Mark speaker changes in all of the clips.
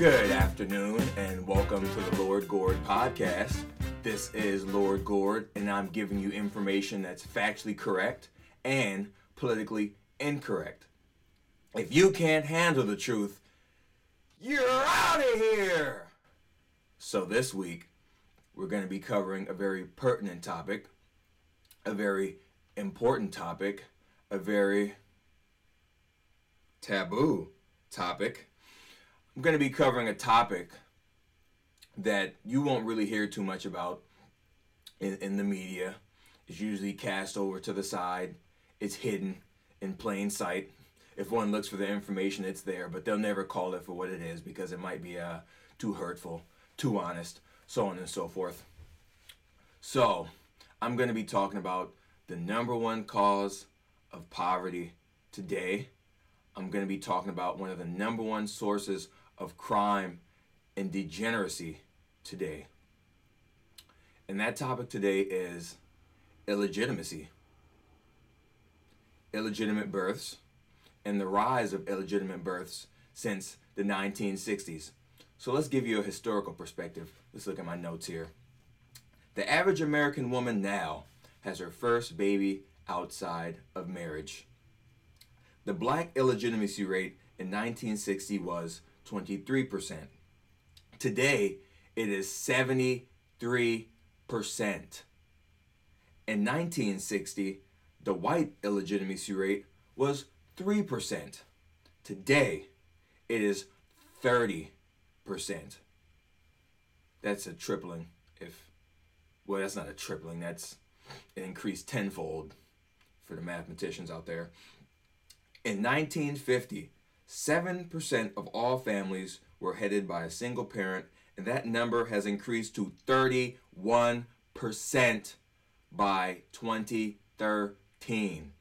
Speaker 1: Good afternoon and welcome to the Lord Gord Podcast. This is Lord Gord and I'm giving you information that's factually correct and politically incorrect. If you can't handle the truth, you're out of here! So this week, we're going to be covering a very pertinent topic, a very important topic, a very taboo topic. I'm going to be covering a topic that you won't really hear too much about in the media. It's usually cast over to the side. It's hidden in plain sight. If one looks for the information, it's there, but they'll never call it for what it is because it might be too hurtful, too honest, so on and so forth. So, I'm going to be talking about the number one cause of poverty today. I'm going to be talking about one of the number one sources of crime and degeneracy today. And that topic today is illegitimacy. Illegitimate births and the rise of illegitimate births since the 1960s. So let's give you a historical perspective. Let's look at my notes here. The average American woman now has her first baby outside of marriage. The black illegitimacy rate in 1960 was 23%. Today, it is 73%. In 1960, the white illegitimacy rate was 3%. Today, it is 30%. That's a tripling. Well, that's not a tripling. That's an increased tenfold for the mathematicians out there. In 1950, 7% of all families were headed by a single parent, and that number has increased to 31% by 2013.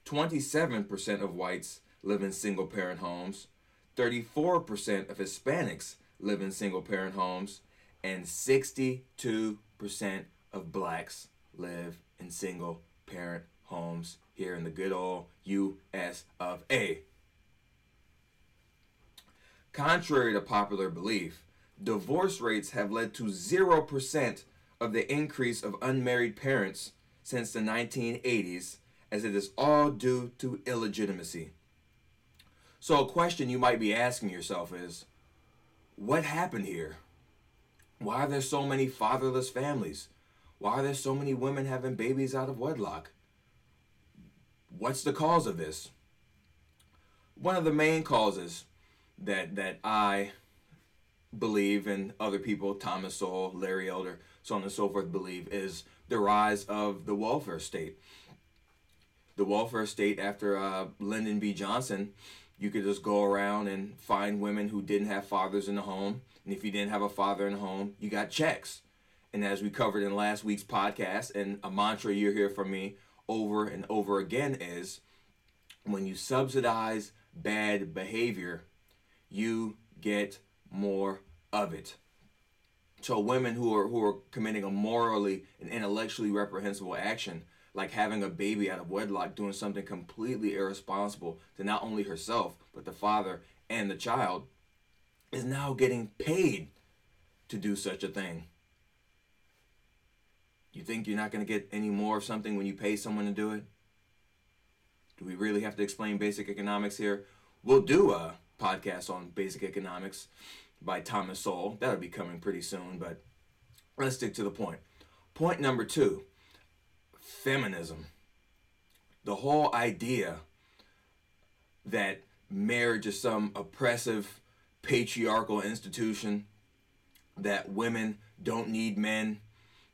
Speaker 1: 27% of whites live in single-parent homes, 34% of Hispanics live in single-parent homes, and 62% of blacks live in single-parent homes here in the good old U.S. of A. Contrary to popular belief, divorce rates have led to 0% of the increase of unmarried parents since the 1980s, as it is all due to illegitimacy. So a question you might be asking yourself is, what happened here? Why are there so many fatherless families? Why are there so many women having babies out of wedlock? What's the cause of this? One of the main causes that I believe, and other people, Thomas Sowell, Larry Elder, so on and so forth, believe, is the rise of the welfare state. The welfare state, after Lyndon B. Johnson, you could just go around and find women who didn't have fathers in the home. And if you didn't have a father in the home, you got checks. And as we covered in last week's podcast, and a mantra you hear from me over and over again is, when you subsidize bad behavior, you get more of it. So women who are committing a morally and intellectually reprehensible action, like having a baby out of wedlock, doing something completely irresponsible to not only herself, but the father and the child, is now getting paid to do such a thing. You think you're not going to get any more of something when you pay someone to do it? Do we really have to explain basic economics here? We'll do a podcast on basic economics by Thomas Sowell. That'll be coming pretty soon, but let's stick to the point. Point number 2, feminism. The whole idea that marriage is some oppressive, patriarchal institution, that women don't need men,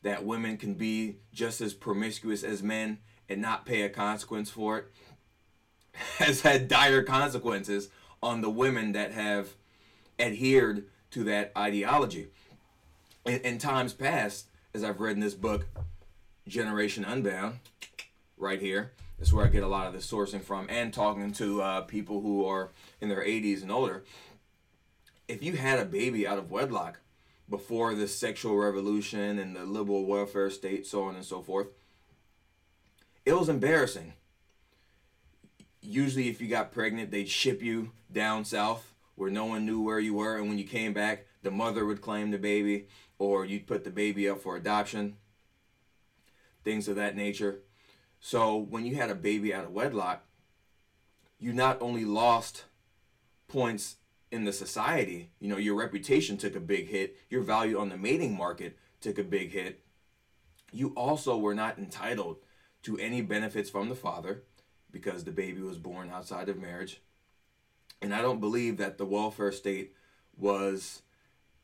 Speaker 1: that women can be just as promiscuous as men and not pay a consequence for it, has had dire consequences on the women that have adhered to that ideology. In times past, as I've read in this book, Generation Unbound, right here, that's where I get a lot of the sourcing from, and talking to people who are in their 80s and older. If you had a baby out of wedlock before the sexual revolution and the liberal welfare state, so on and so forth, it was embarrassing. Usually if you got pregnant, they'd ship you down south where no one knew where you were, and when you came back, the mother would claim the baby, or you'd put the baby up for adoption, things of that nature. So when you had a baby out of wedlock, you not only lost points in the society, your reputation took a big hit, your value on the mating market took a big hit. You also were not entitled to any benefits from the father because the baby was born outside of marriage. And I don't believe that the welfare state was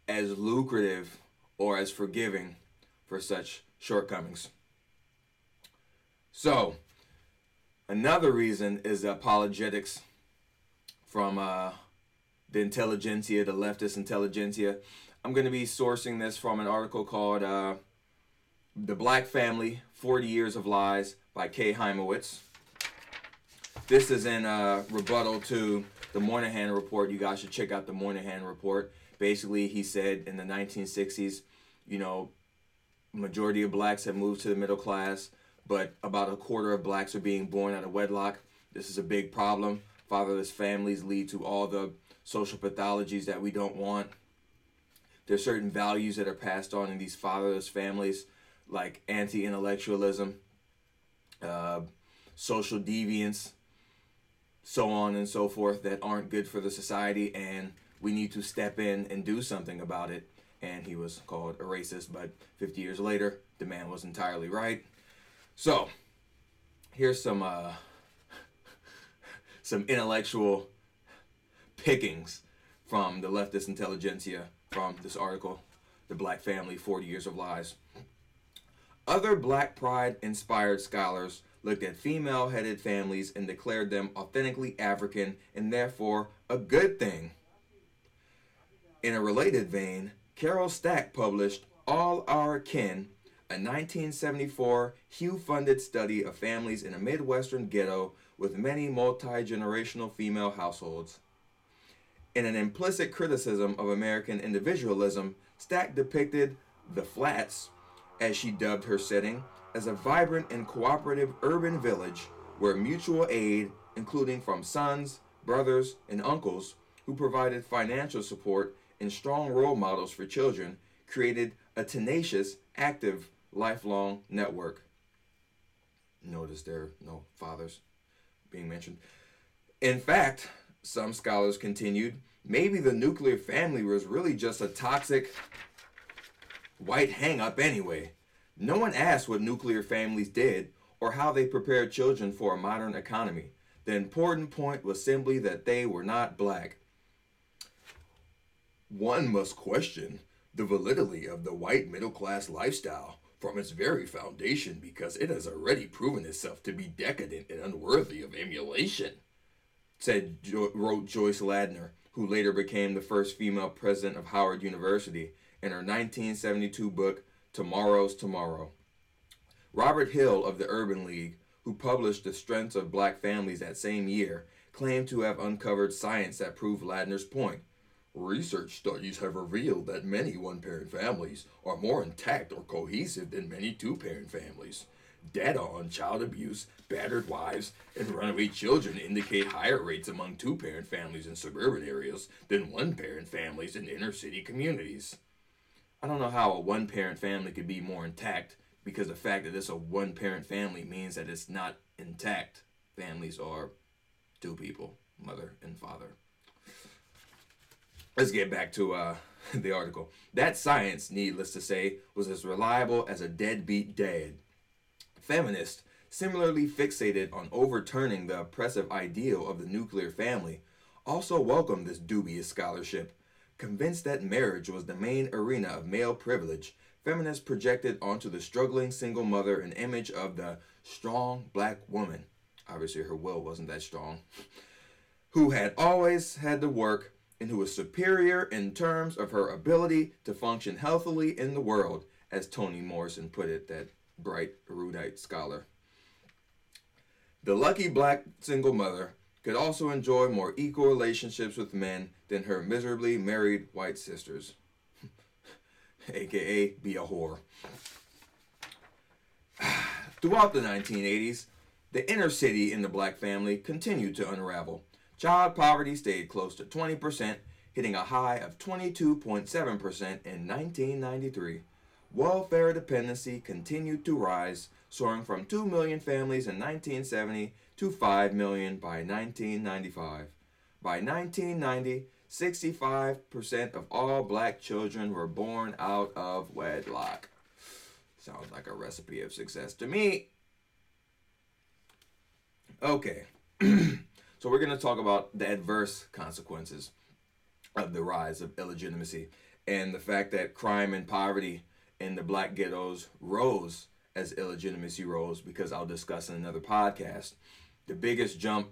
Speaker 1: as lucrative or as forgiving for such shortcomings. So, another reason is the apologetics from the intelligentsia, the leftist intelligentsia. I'm going to be sourcing this from an article called The Black Family, 40 Years of Lies by Kay Heimowitz. This is in rebuttal to the Moynihan Report. You guys should check out the Moynihan Report. Basically, he said in the 1960s, majority of blacks have moved to the middle class, but about a quarter of blacks are being born out of wedlock. This is a big problem. Fatherless families lead to all the social pathologies that we don't want. There's certain values that are passed on in these fatherless families, like anti-intellectualism, social deviance, so on and so forth, that aren't good for the society, and we need to step in and do something about it. And he was called a racist, but 50 years later, the man was entirely right. So, here's some intellectual pickings from the leftist intelligentsia from this article, The Black Family, 40 Years of Lies. Other black pride-inspired scholars looked at female-headed families and declared them authentically African and therefore a good thing. In a related vein, Carol Stack published All Our Kin, a 1974 Hugh-funded study of families in a Midwestern ghetto with many multi-generational female households. In an implicit criticism of American individualism, Stack depicted the Flats, as she dubbed her setting, as a vibrant and cooperative urban village where mutual aid, including from sons, brothers, and uncles, who provided financial support and strong role models for children, created a tenacious, active, lifelong network. Notice there are no fathers being mentioned. In fact, some scholars continued, maybe the nuclear family was really just a toxic white hang-up anyway. No one asked what nuclear families did or how they prepared children for a modern economy. The important point was simply that they were not black. One must question the validity of the white middle-class lifestyle from its very foundation because it has already proven itself to be decadent and unworthy of emulation, wrote Joyce Ladner, who later became the first female president of Howard University, in her 1972 book, Tomorrow's Tomorrow. Robert Hill of the Urban League, who published The Strengths of Black Families that same year, claimed to have uncovered science that proved Ladner's point. Research studies have revealed that many one-parent families are more intact or cohesive than many two-parent families. Data on child abuse, battered wives, and runaway children indicate higher rates among two-parent families in suburban areas than one-parent families in inner-city communities. I don't know how a one-parent family could be more intact, because the fact that it's a one-parent family means that it's not intact. Families are two people, mother and father. Let's get back to the article. That science, needless to say, was as reliable as a deadbeat dad. Feminists, similarly fixated on overturning the oppressive ideal of the nuclear family, also welcomed this dubious scholarship. Convinced that marriage was the main arena of male privilege, feminists projected onto the struggling single mother an image of the strong black woman, obviously her will wasn't that strong, who had always had to work and who was superior in terms of her ability to function healthily in the world, as Toni Morrison put it, that bright, erudite scholar. The lucky black single mother could also enjoy more equal relationships with men than her miserably married white sisters, aka be a whore. Throughout the 1980s, the inner city in the black family continued to unravel. Child poverty stayed close to 20%, hitting a high of 22.7% in 1993. Welfare dependency continued to rise, soaring from 2 million families in 1970 to 5 million by 1995. By 1990, 65% of all black children were born out of wedlock. Sounds like a recipe of success to me. Okay, so we're going to talk about the adverse consequences of the rise of illegitimacy and the fact that crime and poverty in the black ghettos rose as illegitimacy rose, because I'll discuss in another podcast. The biggest jump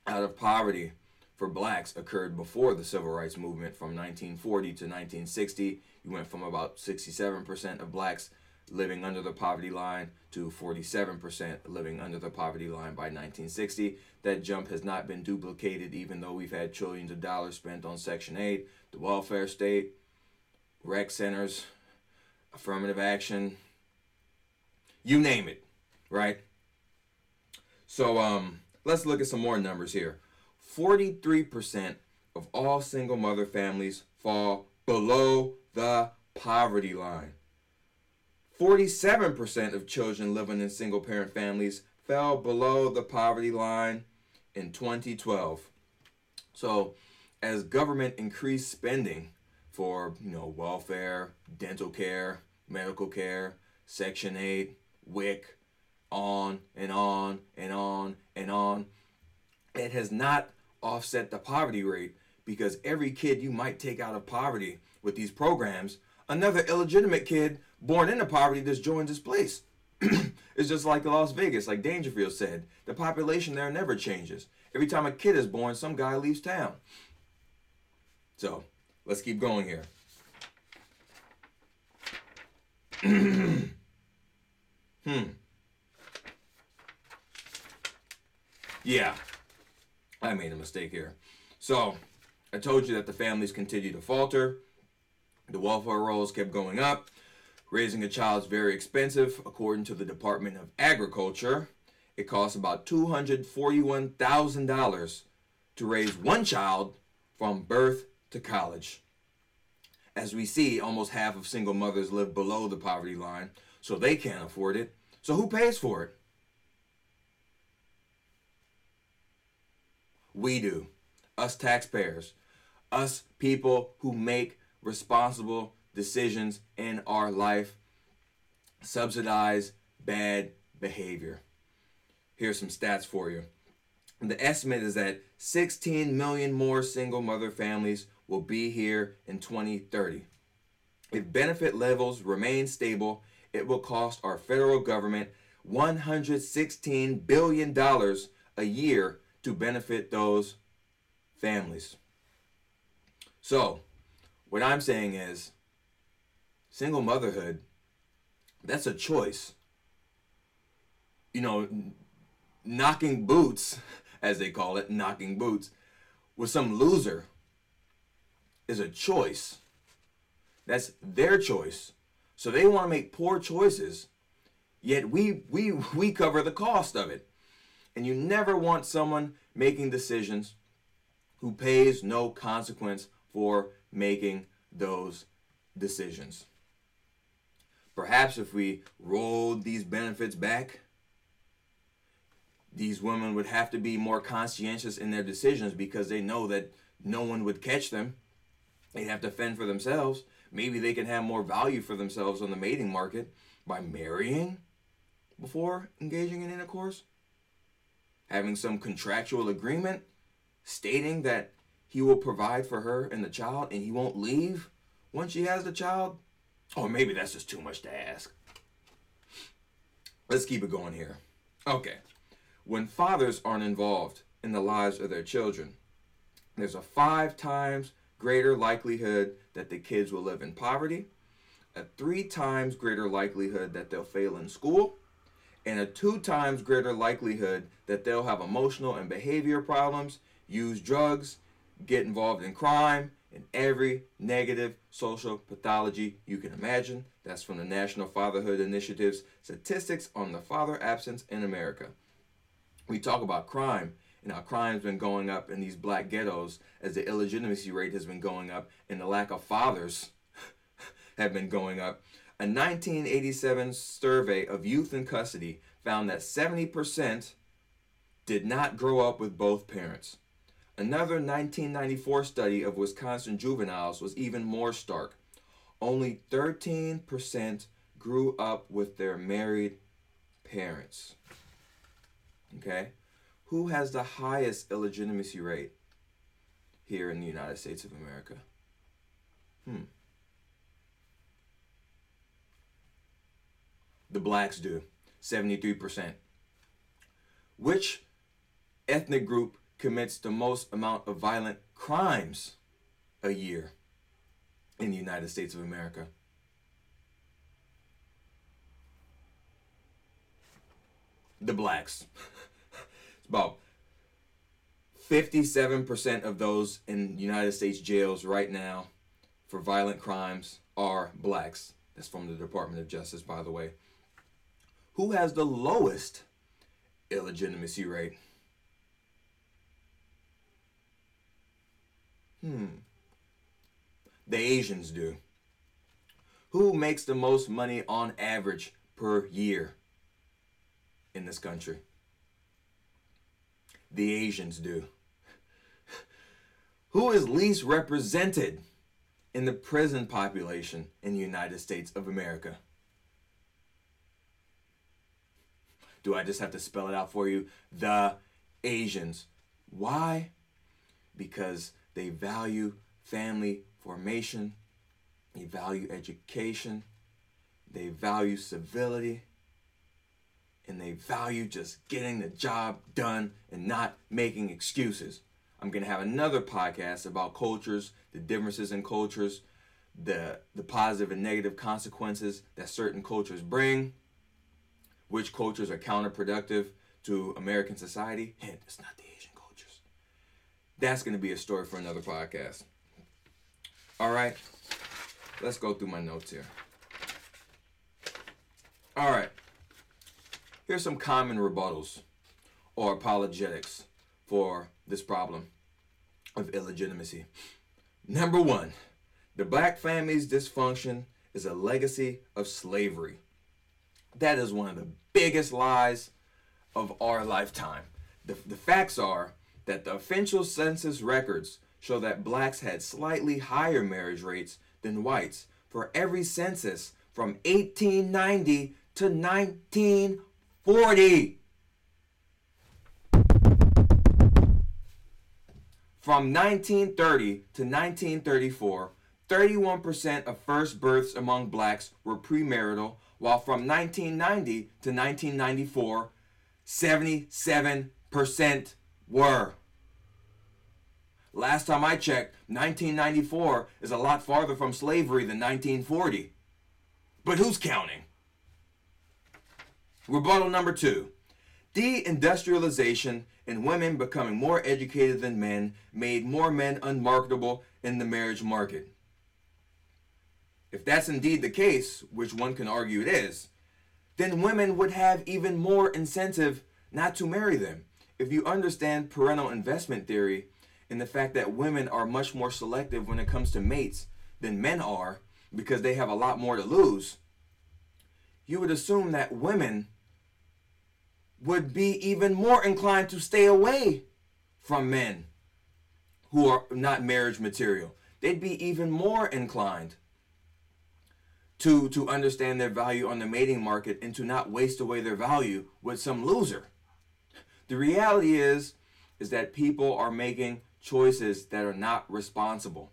Speaker 1: out of poverty for blacks occurred before the civil rights movement. From 1940 to 1960, you went from about 67% of blacks living under the poverty line to 47% living under the poverty line by 1960. That jump has not been duplicated, even though we've had trillions of dollars spent on Section 8, the welfare state, rec centers, affirmative action, you name it, right? So let's look at some more numbers here. 43% of all single mother families fall below the poverty line. 47% of children living in single parent families fell below the poverty line in 2012. So as government increased spending for, welfare, dental care, medical care, Section 8, WIC, on and on and on and on, it has not offset the poverty rate, because every kid you might take out of poverty with these programs, another illegitimate kid born into poverty just joins this place. It's just like Las Vegas, like Dangerfield said. The population there never changes. Every time a kid is born, some guy leaves town. So, let's keep going here. Yeah, I made a mistake here. So, I told you that the families continue to falter. The welfare rolls kept going up. Raising a child is very expensive. According to the Department of Agriculture, it costs about $241,000 to raise one child from birth to college. As we see, almost half of single mothers live below the poverty line, so they can't afford it. So who pays for it? We do. Us taxpayers. Us people who make responsible decisions in our life subsidize bad behavior. Here's some stats for you. The estimate is that 16 million more single mother families will be here in 2030. If benefit levels remain stable, it will cost our federal government $116 billion a year to benefit those families. So, what I'm saying is, single motherhood, that's a choice. Knocking boots, as they call it, knocking boots, with some loser is a choice. That's their choice. So they want to make poor choices, yet we cover the cost of it. And you never want someone making decisions who pays no consequence for making those decisions. Perhaps if we rolled these benefits back, these women would have to be more conscientious in their decisions, because they know that no one would catch them. They'd have to fend for themselves. Maybe they can have more value for themselves on the mating market by marrying before engaging in intercourse. Having some contractual agreement stating that he will provide for her and the child, and he won't leave once she has the child. Or maybe that's just too much to ask. Let's keep it going here. Okay. When fathers aren't involved in the lives of their children, there's a 5 times greater likelihood that the kids will live in poverty, a 3 times greater likelihood that they'll fail in school, and a 2 times greater likelihood that they'll have emotional and behavior problems, use drugs, get involved in crime, and every negative social pathology you can imagine. That's from the National Fatherhood Initiative's Statistics on the Father Absence in America. We talk about crime and how crime's been going up in these black ghettos as the illegitimacy rate has been going up and the lack of fathers have been going up. A 1987 survey of youth in custody found that 70% did not grow up with both parents. Another 1994 study of Wisconsin juveniles was even more stark. Only 13% grew up with their married parents. Okay? Who has the highest illegitimacy rate here in the United States of America? The blacks do, 73%. Which ethnic group commits the most amount of violent crimes a year in the United States of America? The blacks. It's about 57% of those in United States jails right now for violent crimes are blacks. That's from the Department of Justice, by the way. Who has the lowest illegitimacy rate? The Asians do. Who makes the most money on average per year in this country? The Asians do. Who is least represented in the prison population in the United States of America? Do I just have to spell it out for you? The Asians. Why? Because they value family formation, they value education, they value civility, and they value just getting the job done and not making excuses. I'm going to have another podcast about cultures, the differences in cultures, the positive and negative consequences that certain cultures bring, which cultures are counterproductive to American society. Hint, it's not the Asian cultures. That's going to be a story for another podcast. All right, let's go through my notes here. All right, here's some common rebuttals or apologetics for this problem of illegitimacy. Number one, the black family's dysfunction is a legacy of slavery. That is one of the biggest lies of our lifetime. The facts are that the official census records show that blacks had slightly higher marriage rates than whites for every census from 1890 to 1940. From 1930 to 1934, 31% of first births among blacks were premarital, while from 1990 to 1994, 77% were. Last time I checked, 1994 is a lot farther from slavery than 1940. But who's counting? Rebuttal number two. Deindustrialization and women becoming more educated than men made more men unmarketable in the marriage market. If that's indeed the case, which one can argue it is, then women would have even more incentive not to marry them. If you understand parental investment theory and the fact that women are much more selective when it comes to mates than men are because they have a lot more to lose, you would assume that women would be even more inclined to stay away from men who are not marriage material. They'd be even more inclined to understand their value on the mating market and to not waste away their value with some loser. The reality is that people are making choices that are not responsible.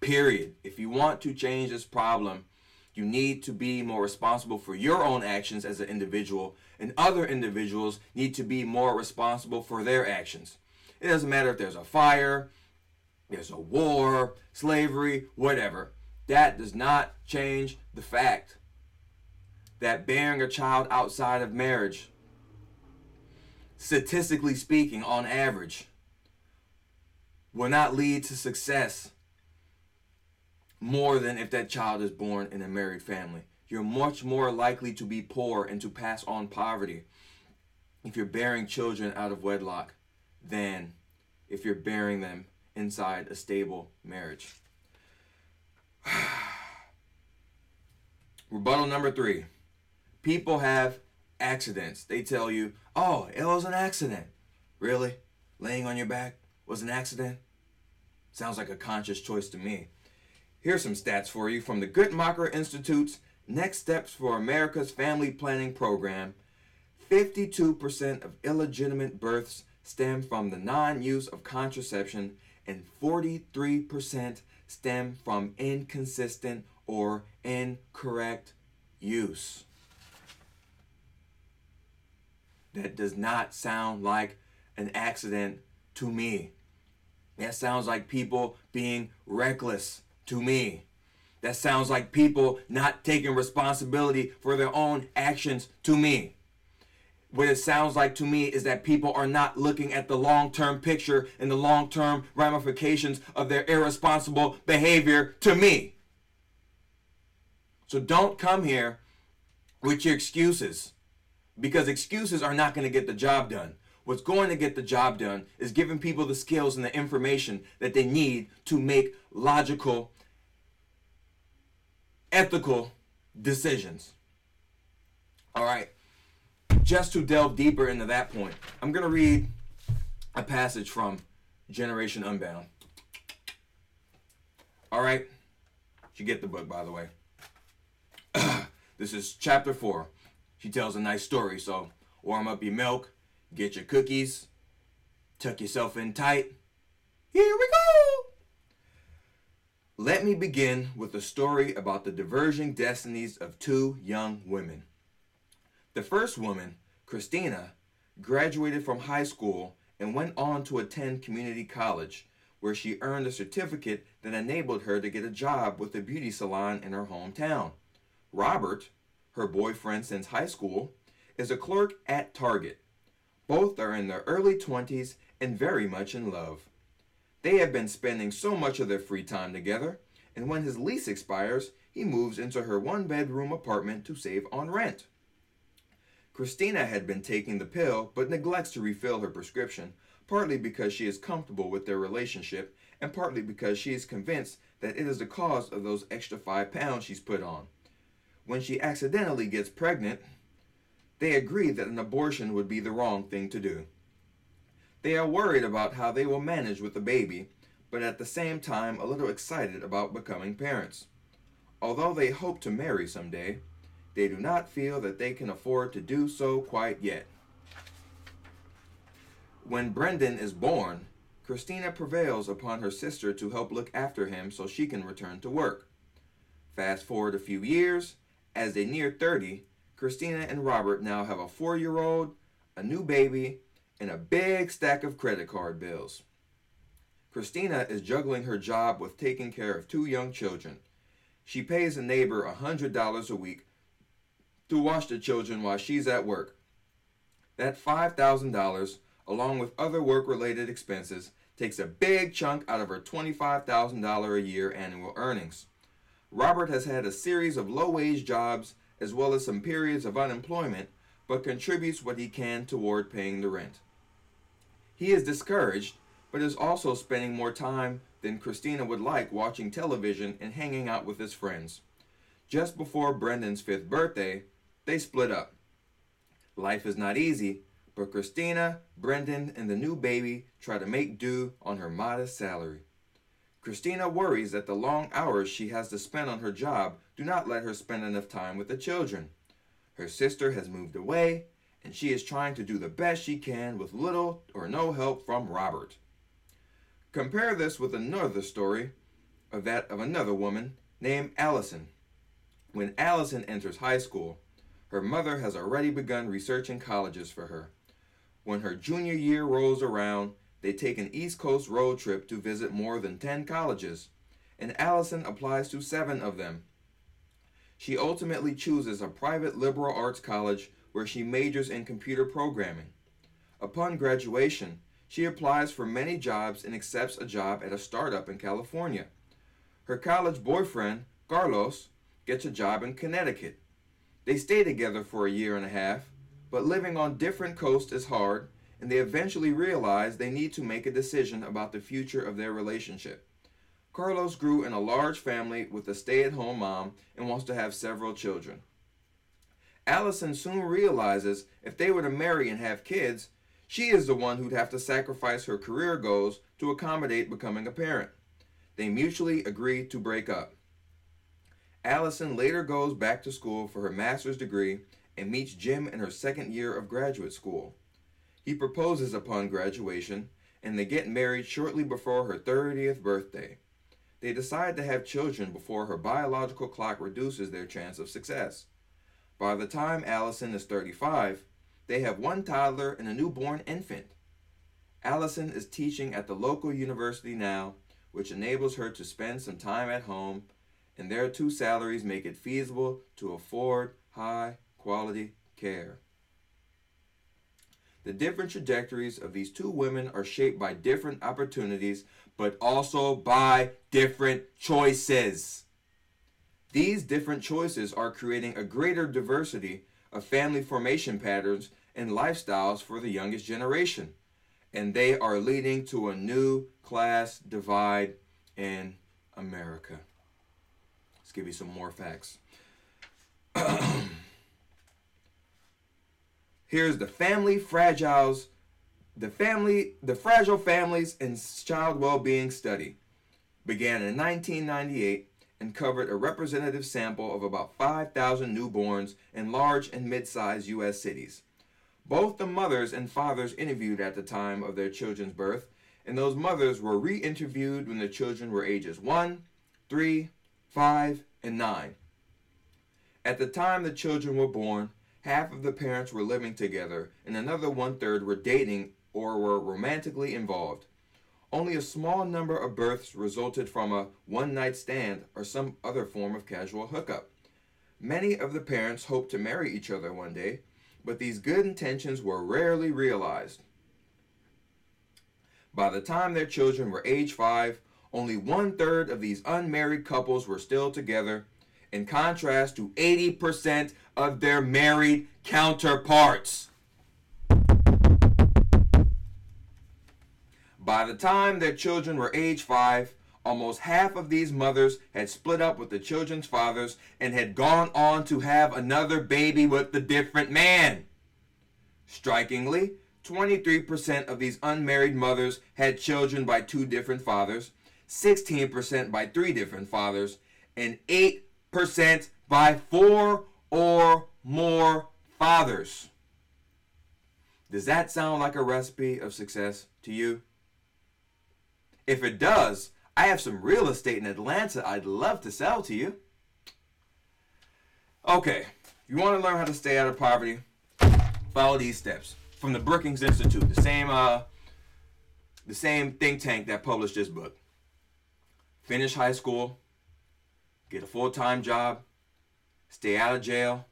Speaker 1: Period. If you want to change this problem, you need to be more responsible for your own actions as an individual, and other individuals need to be more responsible for their actions. It doesn't matter if there's a fire, there's a war, slavery, whatever. That does not change the fact that bearing a child outside of marriage, statistically speaking, on average, will not lead to success more than if that child is born in a married family. You're much more likely to be poor and to pass on poverty if you're bearing children out of wedlock than if you're bearing them inside a stable marriage. Rebuttal number 3. People have accidents. They tell you, oh, it was an accident. Really? Laying on your back was an accident? Sounds like a conscious choice to me. Here's some stats for you from the Guttmacher Institute's Next Steps for America's Family Planning Program. 52% of illegitimate births stem from the non-use of contraception, and 43% stem from inconsistent or incorrect use. That does not sound like an accident to me. That sounds like people being reckless to me. That sounds like people not taking responsibility for their own actions to me. What it sounds like to me is that people are not looking at the long-term picture and the long-term ramifications of their irresponsible behavior to me. So don't come here with your excuses, because excuses are not going to get the job done. What's going to get the job done is giving people the skills and the information that they need to make logical, ethical decisions. All right. Just to delve deeper into that point, I'm going to read a passage from Generation Unbound. All right. You get the book, by the way. This is chapter 4. She tells a nice story, so warm up your milk, get your cookies, tuck yourself in tight. Here we go! Let me begin with a story about the diverging destinies of 2 young women. The first woman, Christina, graduated from high school and went on to attend community college, where she earned a certificate that enabled her to get a job with a beauty salon in her hometown. Robert, her boyfriend since high school, is a clerk at Target. Both are in their early 20s and very much in love. They have been spending so much of their free time together, and when his lease expires, he moves into her 1-bedroom apartment to save on rent. Christina had been taking the pill but neglects to refill her prescription, partly because she is comfortable with their relationship and partly because she is convinced that it is the cause of those extra 5 pounds she's put on. When she accidentally gets pregnant, they agree that an abortion would be the wrong thing to do. They are worried about how they will manage with the baby, but at the same time a little excited about becoming parents. Although they hope to marry someday, they do not feel that they can afford to do so quite yet. When Brendan is born, Christina prevails upon her sister to help look after him so she can return to work. Fast forward a few years, as they near 30, Christina and Robert now have a 4-year-old, a new baby, and a big stack of credit card bills. Christina is juggling her job with taking care of 2 young children. She pays a neighbor $100 a week to watch the children while she's at work. That $5,000, along with other work-related expenses, takes a big chunk out of her $25,000 a year annual earnings. Robert has had a series of low-wage jobs as well as some periods of unemployment, but contributes what he can toward paying the rent. He is discouraged, but is also spending more time than Christina would like watching television and hanging out with his friends. Just before Brendan's 5th birthday, they split up. Life is not easy, but Christina, Brendan, and the new baby try to make do on her modest salary. Christina worries that the long hours she has to spend on her job do not let her spend enough time with the children. Her sister has moved away, and she is trying to do the best she can with little or no help from Robert. Compare this with another story of that of another woman named Allison. When Allison enters high school, her mother has already begun researching colleges for her. When her junior year rolls around, they take an East Coast road trip to visit more than 10 colleges, and Allison applies to 7 of them. She ultimately chooses a private liberal arts college where she majors in computer programming. Upon graduation, she applies for many jobs and accepts a job at a startup in California. Her college boyfriend, Carlos, gets a job in Connecticut. They stay together for a year and a half, But living on different coasts is hard, and they eventually realize they need to make a decision about the future of their relationship. Carlos grew in a large family with a stay-at-home mom and wants to have several children. Allison soon realizes if they were to marry and have kids, she is the one who'd have to sacrifice her career goals to accommodate becoming a parent. They mutually agree to break up. Allison later goes back to school for her master's degree and meets Jim in her second year of graduate school. He proposes upon graduation, and they get married shortly before her 30th birthday. They decide to have children before her biological clock reduces their chance of success. By the time Allison is 35, they have one toddler and a newborn infant. Allison is teaching at the local university now, which enables her to spend some time at home, and their two salaries make it feasible to afford high-quality care. The different trajectories of these two women are shaped by different opportunities, but also by different choices. These different choices are creating a greater diversity of family formation patterns and lifestyles for the youngest generation, and they are leading to a new class divide in America. Let's give you some more facts. Here's the fragile families and child well-being study. Began in 1998 and covered a representative sample of about 5,000 newborns in large and mid-sized U.S. cities. Both the mothers and fathers interviewed at the time of their children's birth, and those mothers were re-interviewed when the children were ages 1, 3, 5, and 9. At the time the children were born, half of the parents were living together, and another one-third were dating or were romantically involved. Only a small number of births resulted from a one-night stand or some other form of casual hookup. Many of the parents hoped to marry each other one day, but these good intentions were rarely realized. By the time their children were age 5, only one-third of these unmarried couples were still together, in contrast to 80% of their married counterparts. By the time their children were age 5, almost half of these mothers had split up with the children's fathers and had gone on to have another baby with a different man. Strikingly, 23% of these unmarried mothers had children by 2 different fathers, 16% by 3 different fathers, and 8% by 4 or more fathers. Does that sound like a recipe of success to you? If it does, I have some real estate in Atlanta I'd love to sell to you. Okay, you want to learn how to stay out of poverty? Follow these steps from the Brookings Institute, the same think tank that published this book. Finish high school, get a full-time job, stay out of jail,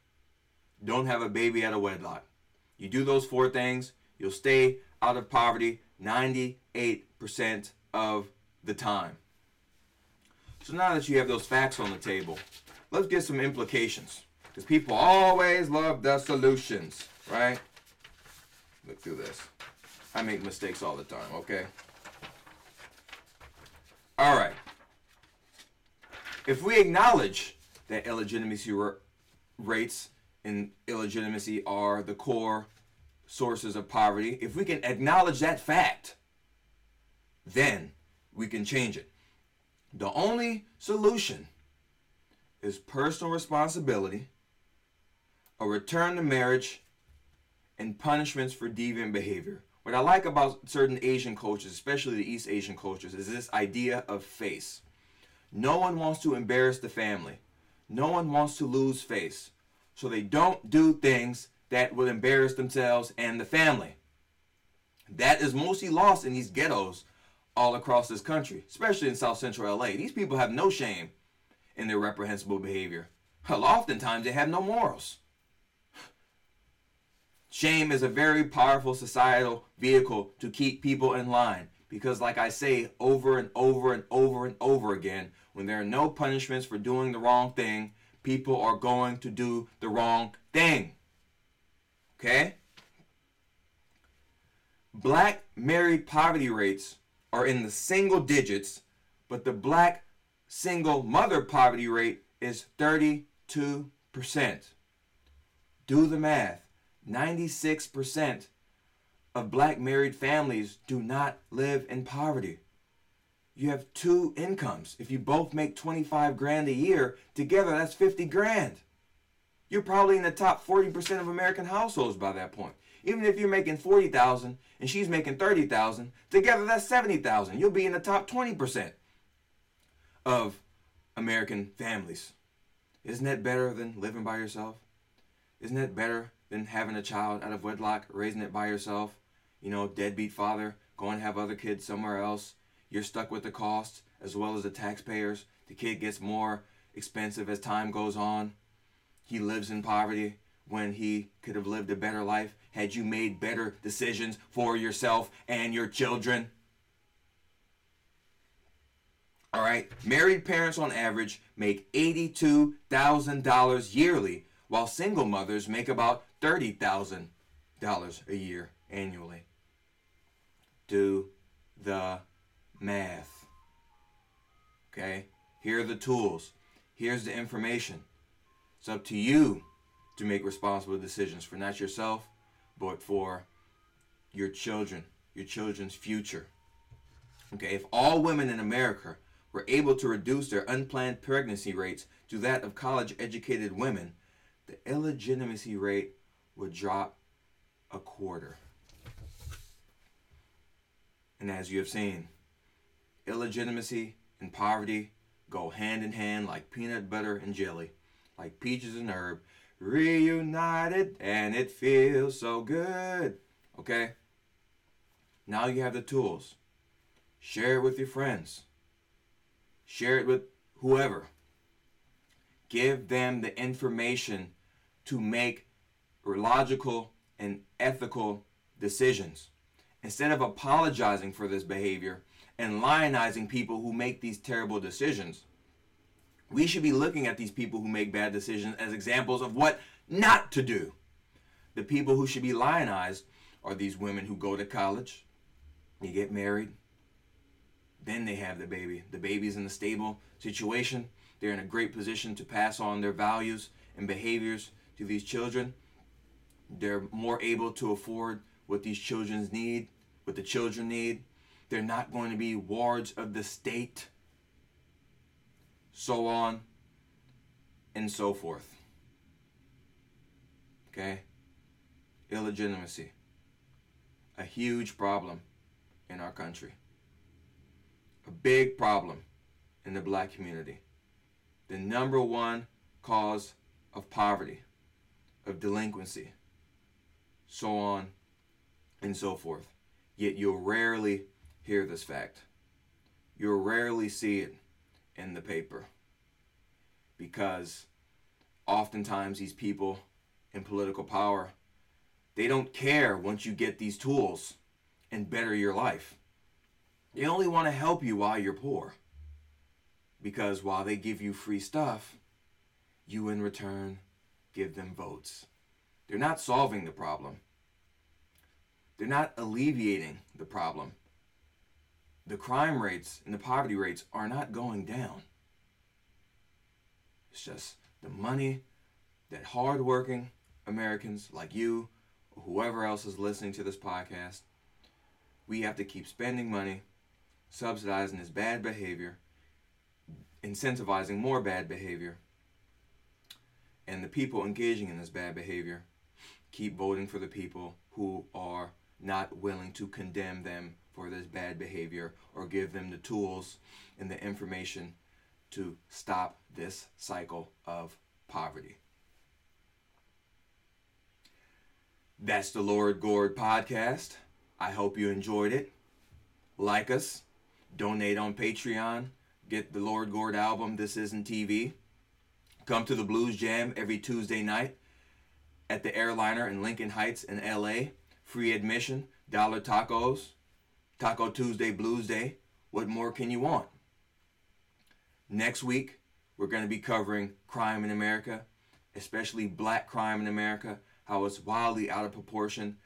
Speaker 1: don't have a baby out of wedlock. You do those 4 things, you'll stay out of poverty 98% of the time. So now that you have those facts on the table, let's get some implications. Because people always love the solutions, right? Look through this. I make mistakes all the time, okay? All right. If we acknowledge that illegitimacy rates and illegitimacy are the core sources of poverty, if we can acknowledge that fact, then we can change it. The only solution is personal responsibility, a return to marriage, and punishments for deviant behavior. What I like about certain Asian cultures, especially the East Asian cultures, is this idea of face. No one wants to embarrass the family. No one wants to lose face. So they don't do things that will embarrass themselves and the family. That is mostly lost in these ghettos all across this country, especially in South Central LA. These people have no shame in their reprehensible behavior. Hell, oftentimes they have no morals. Shame is a very powerful societal vehicle to keep people in line because, like I say over and over and over and over again, when there are no punishments for doing the wrong thing, people are going to do the wrong thing. Okay? Black married poverty rates are in the single digits, but the black single mother poverty rate is 32%. Do the math. 96% of black married families do not live in poverty. You have two incomes. If you both make 25 grand a year, together that's 50 grand. You're probably in the top 40% of American households by that point. Even if you're making 40,000 and she's making 30,000, together that's 70,000. You'll be in the top 20% of American families. Isn't that better than living by yourself? Isn't that better than having a child out of wedlock, raising it by yourself? You know, deadbeat father, go and have other kids somewhere else. You're stuck with the costs as well as the taxpayers. The kid gets more expensive as time goes on. He lives in poverty when he could have lived a better life had you made better decisions for yourself and your children. All right, married parents on average make $82,000 yearly, while single mothers make about $30,000 a year annually. Do the math. Okay, here are the tools. Here's the information. It's up to you to make responsible decisions for not yourself, but for your children, your children's future. Okay, if all women in America were able to reduce their unplanned pregnancy rates to that of college-educated women, the illegitimacy rate would drop a quarter. And as you have seen, illegitimacy and poverty go hand in hand like peanut butter and jelly, like peaches and herb, reunited, and it feels so good. Okay? Now you have the tools. Share it with your friends. Share it with whoever. Give them the information to make logical and ethical decisions. Instead of apologizing for this behavior and lionizing people who make these terrible decisions, we should be looking at these people who make bad decisions as examples of what not to do. The people who should be lionized are these women who go to college, they get married, then they have the baby. The baby's in a stable situation. They're in a great position to pass on their values and behaviors to these children. They're more able to afford what these children need, what the children need. They're not going to be wards of the state. So on and so forth. Okay? Illegitimacy. A huge problem in our country. A big problem in the black community. The number one cause of poverty, of delinquency, so on and so forth. Yet you'll rarely hear this fact. You'll rarely see it in the paper, because oftentimes these people in political power, they don't care once you get these tools and better your life. They only want to help you while you're poor, because while they give you free stuff, you in return give them votes. They're not solving the problem. They're not alleviating the problem. The crime rates and the poverty rates are not going down. It's just the money that hardworking Americans like you or whoever else is listening to this podcast, we have to keep spending money, subsidizing this bad behavior, incentivizing more bad behavior, and the people engaging in this bad behavior keep voting for the people who are not willing to condemn them for this bad behavior or give them the tools and the information to stop this cycle of poverty. That's the Lord Gord Podcast. I hope you enjoyed it. Like us, donate on Patreon, get the Lord Gord album, This Isn't TV. Come to the Blues Jam every Tuesday night at the Airliner in Lincoln Heights in LA. Free admission, $1 tacos, Taco Tuesday, Blues Day. What more can you want? Next week, we're going to be covering crime in America, especially black crime in America, how it's wildly out of proportion,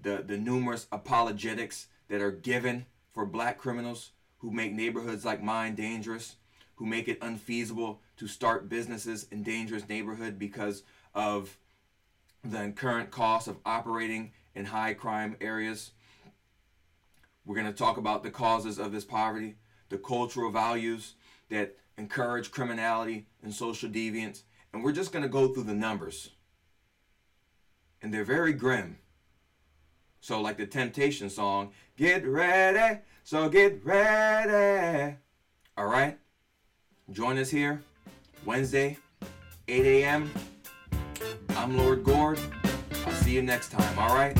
Speaker 1: the numerous apologetics that are given for black criminals who make neighborhoods like mine dangerous, who make it unfeasible to start businesses in dangerous neighborhood because of the current cost of operating in high crime areas. We're going to talk about the causes of this poverty, the cultural values that encourage criminality and social deviance, and we're just going to go through the numbers. And they're very grim. So like the Temptation song, get ready, so get ready. All right? Join us here, Wednesday, 8 a.m. I'm Lord Gord. I'll see you next time, all right?